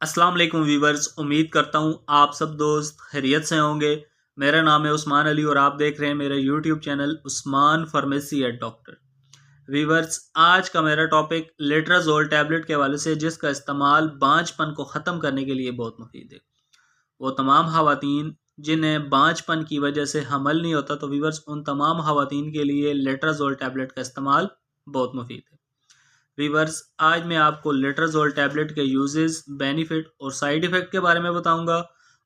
अस्सलाम वालेकुम वीवर्स, उम्मीद करता हूँ आप सब दोस्त खैरियत से होंगे। मेरा नाम है उस्मान अली और आप देख रहे हैं मेरा YouTube channel Usman pharmacy at doctor. Viewers, आज का मेरा टॉपिक लेट्राजोल टैबलेट के हवाले से, जिसका इस्तेमाल बांझपन को ख़त्म करने के लिए बहुत मुफीद है। वो तमाम ख़वातीन जिन्हें बांझपन की वजह से हमल नहीं होता, तो वीवर्स उन तमाम ख़वातीन के लिए लेट्राजोल टैबलेट का इस्तेमाल बहुत मुफीद है। वीवर्स, आज मैं आपको लेट्राजोल टैबलेट के यूजेस, बेनिफिट और साइड इफ़ेक्ट के बारे में बताऊंगा।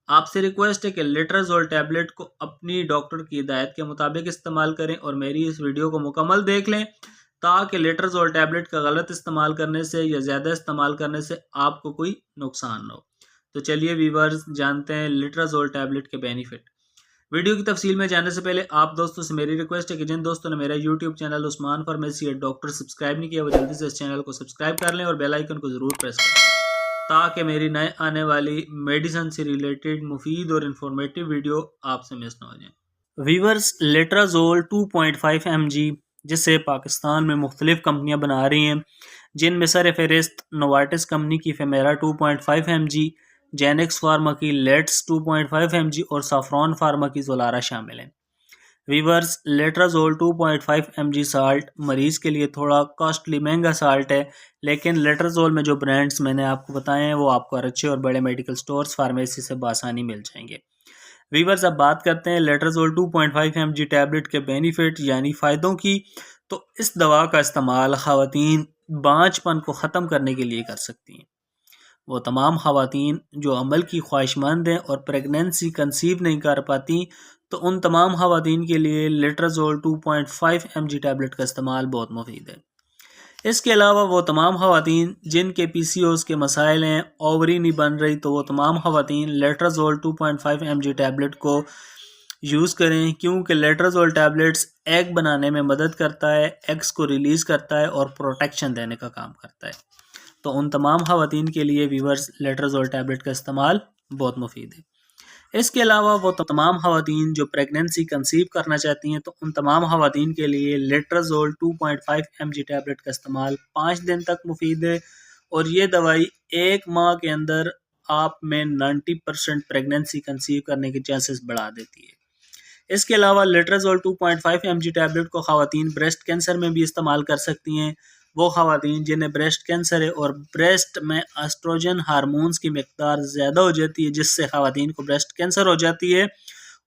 आपसे रिक्वेस्ट है कि लेट्राजोल टैबलेट को अपनी डॉक्टर की हिदायत के मुताबिक इस्तेमाल करें और मेरी इस वीडियो को मुकम्मल देख लें, ताकि लेट्राजोल टैबलेट का गलत इस्तेमाल करने से या ज़्यादा इस्तेमाल करने से आपको कोई नुकसान ना हो। तो चलिए वीवर्स, जानते हैं लेट्राजोल टैबलेट के बेनिफिट। वीडियो की तफसील में जाने से पहले आप दोस्तों से मेरी रिक्वेस्ट है कि जिन दोस्तों ने मेरा YouTube channel Usman pharmacy at doctor subscribe नहीं किया, वो जल्दी से इस चैनल को सब्सक्राइब कर लें और बेल आइकन को ज़रूर प्रेस करें, ताकि मेरी नए आने वाली मेडिसिन से रिलेटेड मुफीद और इन्फॉर्मेटिव वीडियो आपसे मिस ना हो जाए। वीवर्स, लेट्राजोल 2.5 mg, जिसे पाकिस्तान में मुख्तलिफ कंपनियां बना रही हैं, जिनमें सर फहरिस्त नोवार्टिस कंपनी की फेमेरा 2.5 mg, जेनेक्स फार्मा की लेट्स 2.5 mg और साफ्रॉन फार्मा की जोलारा शामिल हैं। वीवर्स, लेट्राजोल 2.5 mg साल्ट मरीज़ के लिए थोड़ा कॉस्टली महंगा साल्ट है, लेकिन लेट्राजोल में जो ब्रांड्स मैंने आपको बताए हैं वो आपको अच्छे और बड़े मेडिकल स्टोर्स फार्मेसी से बासानी मिल जाएंगे। वीवर्स, अब बात करते हैं लेट्राजोल 2.5 mg टैबलेट के बेनिफिट यानी फ़ायदों की। तो इस दवा का इस्तेमाल ख़वातीन बांझपन को ख़त्म करने के लिए कर सकती हैं। वो तमाम ख़वातीन जो अमल की ख्वाहिशमंद हैं और प्रेगनेंसी कंसीव नहीं कर पाती, तो उन तमाम ख़वातीन के लिए लेट्राजोल 2.5 mg टैबलेट का इस्तेमाल बहुत मुफीद है। इसके अलावा वो तमाम ख़वातीन जिनके PCOS के मसाइल हैं, ओवरी नहीं बन रही, तो वो तमाम ख़वातीन लेट्राजोल 2.5 mg टैबलेट को यूज़ करें, क्योंकि लेट्राजोल टैबलेट्स एग बनाने में मदद करता है, एग्स को रिलीज़ करता है और प्रोटेक्शन देने का काम करता है। तो उन तमाम ख़वातीन के लिए वीवर्स लेट्राजोल टैबलेट का इस्तेमाल बहुत मुफीद है। इसके अलावा वो तमाम ख़वातीन जो प्रेगनेंसी कंसीव करना चाहती हैं, तो उन तमाम ख़वातीन के लिए लेट्राजोल 2.5 mg टैबलेट का इस्तेमाल 5 दिन तक मुफीद है और ये दवाई 1 माह के अंदर आप में 90% प्रेगनेंसी कंसीव करने के चांसेस बढ़ा देती है। इसके अलावा लेट्राजोल 2.5 mg टैबलेट को ख़वातीन ब्रेस्ट कैंसर में भी इस्तेमाल कर सकती हैं। वो ख़वातीन जिन्हें ब्रेस्ट कैंसर है और ब्रेस्ट में एस्ट्रोजन हार्मोन्स की मकदार ज़्यादा हो जाती है, जिससे ख़वातीन को ब्रेस्ट कैंसर हो जाती है,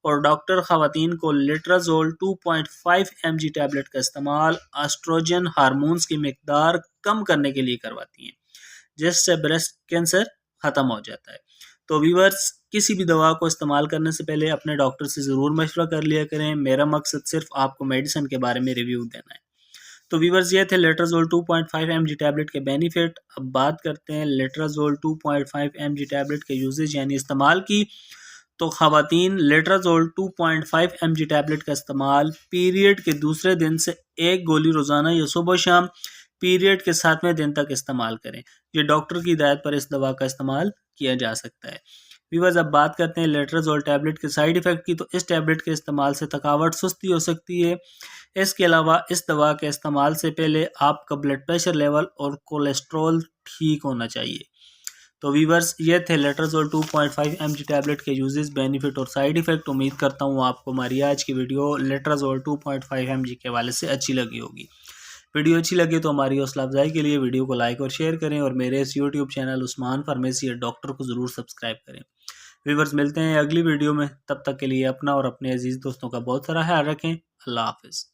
और डॉक्टर ख़वातीन को लेट्राजोल 2.5 mg टैबलेट का इस्तेमाल एस्ट्रोजन हार्मोन्स की मकदार कम करने के लिए करवाती हैं, जिससे ब्रेस्ट कैंसर ख़त्म हो जाता है। तो वीवर्स, किसी भी दवा को इस्तेमाल करने से पहले अपने डॉक्टर से ज़रूर मशवरा कर लिया करें। मेरा मकसद सिर्फ आपको मेडिसिन के बारे में रिव्यू देना है। तो वीवर्स, ये थे लेट्राजोल 2.5 mg टैबलेट के बेनिफिट। अब बात करते हैं लेट्राजोल 2.5 mg टैबलेट के यूजेज यानी इस्तेमाल की। तो ख़वातीन लेट्राजोल 2.5 mg टैबलेट का इस्तेमाल पीरियड के दूसरे दिन से एक गोली रोज़ाना या सुबह शाम पीरियड के 7वें दिन तक इस्तेमाल करें। ये डॉक्टर की हिदायत पर इस दवा का इस्तेमाल किया जा सकता है। वीवर्स, अब बात करते हैं लेट्राजोल टैबलेट के साइड इफ़ेक्ट की। तो इस टैबलेट के इस्तेमाल से थकावट, सुस्ती हो सकती है। इसके अलावा इस दवा के इस्तेमाल से पहले आपका ब्लड प्रेशर लेवल और कोलेस्ट्रॉल ठीक होना चाहिए। तो वीवर्स, ये थे लेट्राजोल 2.5 mg टैबलेट के यूजेस, बेनिफिट और साइड इफ़ेक्ट। उम्मीद करता हूँ आपको हमारी आज की वीडियो लेट्राजोल 2.5 mg के हवाले से अच्छी लगी होगी। वीडियो अच्छी लगे तो हमारी हौसला अफजाई के लिए वीडियो को लाइक और शेयर करें और मेरे इस YouTube channel Usman pharmacy at doctor को ज़रूर सब्सक्राइब करें। व्यूवर्स, मिलते हैं अगली वीडियो में। तब तक के लिए अपना और अपने अजीज़ दोस्तों का बहुत सारा ख्याल रखें। अल्लाह हाफ़िज़।